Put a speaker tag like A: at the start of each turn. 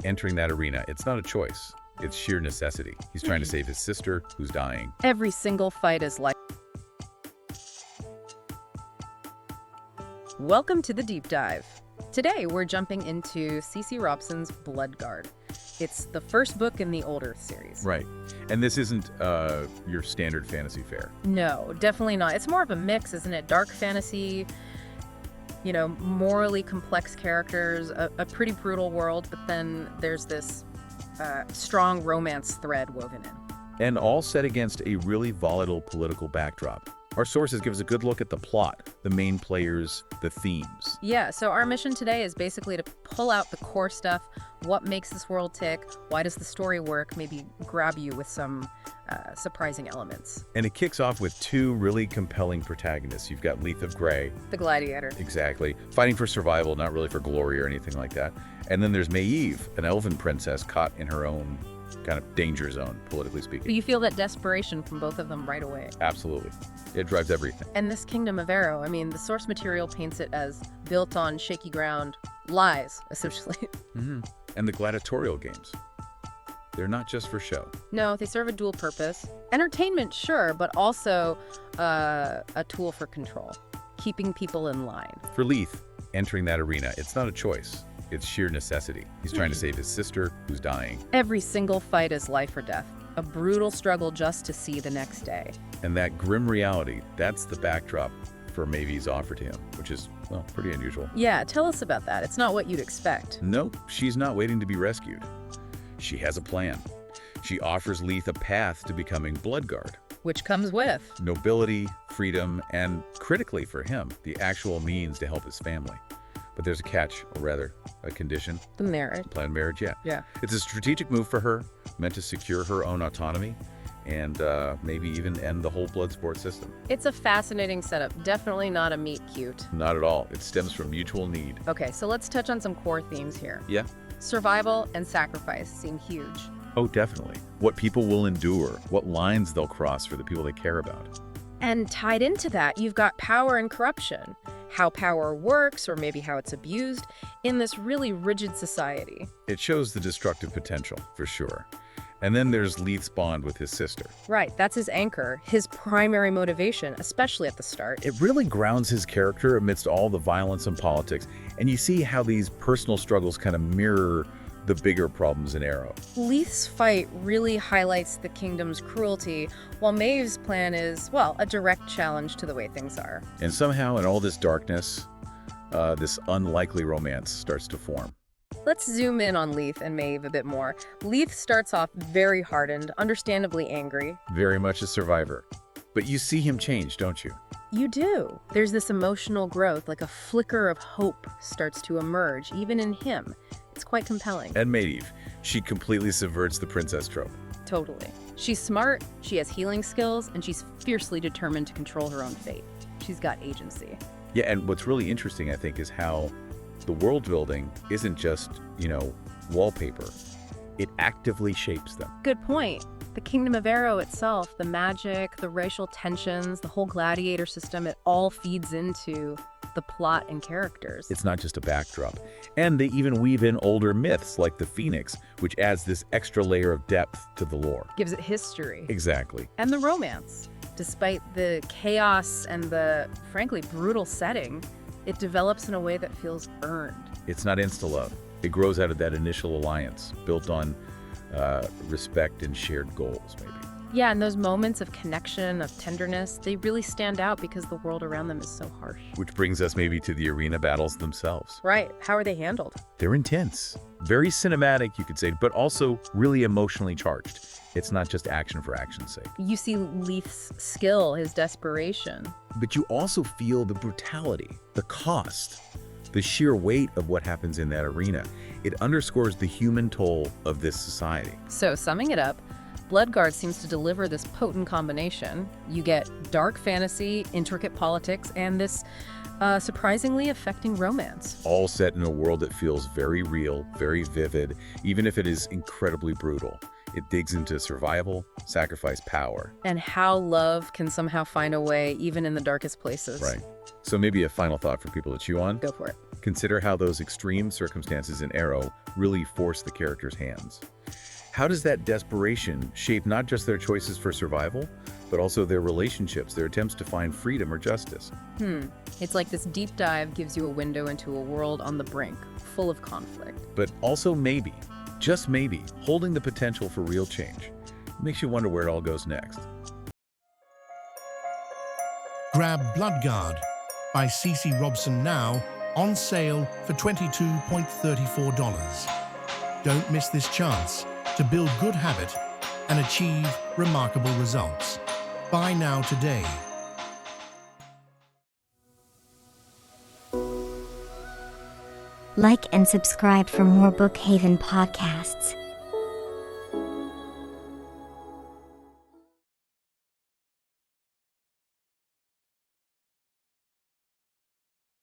A: entering that arena, it's not a choice. It's sheer necessity. He's trying to save his sister, who's dying.
B: Every single fight is like... Welcome to the Deep Dive. Today, we're jumping into Cecy Robson's Bloodguard. It's the first book in the Old Earth series.
A: Right. And this isn't your standard fantasy fare.
B: No, definitely not. It's more of a mix, isn't it? Dark fantasy, you know, morally complex characters, a pretty brutal world, but then there's this strong romance thread woven in.
A: And all set against a really volatile political backdrop. Our sources give us a good look at the plot, the main players, the themes.
B: Yeah, so our mission today is basically to pull out the core stuff. What makes this world tick? Why does the story work? Maybe grab you with some surprising elements.
A: And it kicks off with two really compelling protagonists. You've got Leith of Grey.
B: The Gladiator.
A: Exactly. Fighting for survival, not really for glory or anything like that. And then there's Maeve, an elven princess caught in her own kind of danger zone, politically speaking.
B: You feel that desperation from both of them right away.
A: Absolutely. It drives everything.
B: And this Kingdom of Arrow, I mean, the source material paints it as built on shaky ground, lies, essentially.
A: And the gladiatorial games. They're not just for show.
B: No, they serve a dual purpose. Entertainment, sure, but also a tool for control, keeping people in line.
A: For Leith, entering that arena, it's not a choice. It's sheer necessity. He's trying to save his sister, who's dying.
B: Every single fight is life or death, a brutal struggle just to see the next day.
A: And that grim reality, that's the backdrop for Maeve's offer to him, which is, well, pretty unusual.
B: Yeah, tell us about that. It's not what you'd expect.
A: Nope, she's not waiting to be rescued. She has a plan. She offers Leith a path to becoming Bloodguard.
B: Which comes with
A: Nobility, freedom, and critically for him, the actual means to help his family. But there's a catch, or rather, a condition.
B: the marriage.
A: Planned marriage, yeah.
B: Yeah.
A: It's a strategic move for her, meant to secure her own autonomy, and maybe even end the whole blood sport system.
B: It's a fascinating setup. Definitely not a meet cute.
A: Not at all. It stems from mutual need.
B: Okay, so let's touch on some core themes here.
A: Yeah?
B: Survival and sacrifice seem huge.
A: Oh, definitely. What people will endure, what lines they'll cross for the people they care about.
B: And tied into that, you've got power and corruption. How power works, or maybe how it's abused, in this really rigid society.
A: It shows the destructive potential, for sure. And then there's Leith's bond with his sister.
B: Right, that's his anchor, his primary motivation, especially at the start.
A: It really grounds his character amidst all the violence and politics, and you see how these personal struggles kind of mirror the bigger problems in Arrow.
B: Leith's fight really highlights the kingdom's cruelty, while Maeve's plan is, well, a direct challenge to the way things are.
A: And somehow in all this darkness, this unlikely romance starts to form.
B: Let's zoom in on Leith and Maeve a bit more. Leith starts off very hardened, understandably angry.
A: Very much a survivor. But you see him change, don't you?
B: You do. There's this emotional growth, like a flicker of hope starts to emerge, even in him. It's quite compelling.
A: And Maeve, she completely subverts the princess trope.
B: Totally. She's smart, she has healing skills, and she's fiercely determined to control her own fate. She's got agency.
A: Yeah, and what's really interesting, I think, is how the world building isn't just, wallpaper. It actively shapes them.
B: Good point. The Kingdom of Arrow itself, the magic, the racial tensions, the whole gladiator system, it all feeds into the plot and characters.
A: It's not just a backdrop. And they even weave in older myths like the Phoenix, which adds this extra layer of depth to the lore.
B: Gives it history.
A: Exactly.
B: And the romance. Despite the chaos and the, frankly, brutal setting, it develops in a way that feels earned.
A: It's not insta-love. It grows out of that initial alliance, built on respect and shared goals, maybe.
B: Yeah, and those moments of connection, of tenderness, they really stand out because the world around them is so harsh.
A: Which brings us maybe to the arena battles themselves.
B: Right. How are they handled?
A: They're intense. Very cinematic, you could say, but also really emotionally charged. It's not just action for action's sake.
B: You see Leith's skill, his desperation.
A: But you also feel the brutality, the cost, the sheer weight of what happens in that arena. It underscores the human toll of this society.
B: So, summing it up, Bloodguard seems to deliver this potent combination. You get dark fantasy, intricate politics, and this surprisingly affecting romance.
A: All set in a world that feels very real, very vivid, even if it is incredibly brutal. It digs into survival, sacrifice, power.
B: And how love can somehow find a way even in the darkest places.
A: Right. So maybe a final thought for people to chew on.
B: Go for it.
A: Consider how those extreme circumstances in Arrow really force the characters' hands. How does that desperation shape not just their choices for survival, but also their relationships, their attempts to find freedom or justice?
B: It's like this deep dive gives you a window into a world on the brink, full of conflict.
A: But also maybe, just maybe, holding the potential for real change. Makes you wonder where it all goes next.
C: Grab Bloodguard by Cecy Robson now, on sale for $22.34. Don't miss this chance to build good habit and achieve remarkable results. Buy now today.
D: Like and subscribe for more Bookhaven podcasts.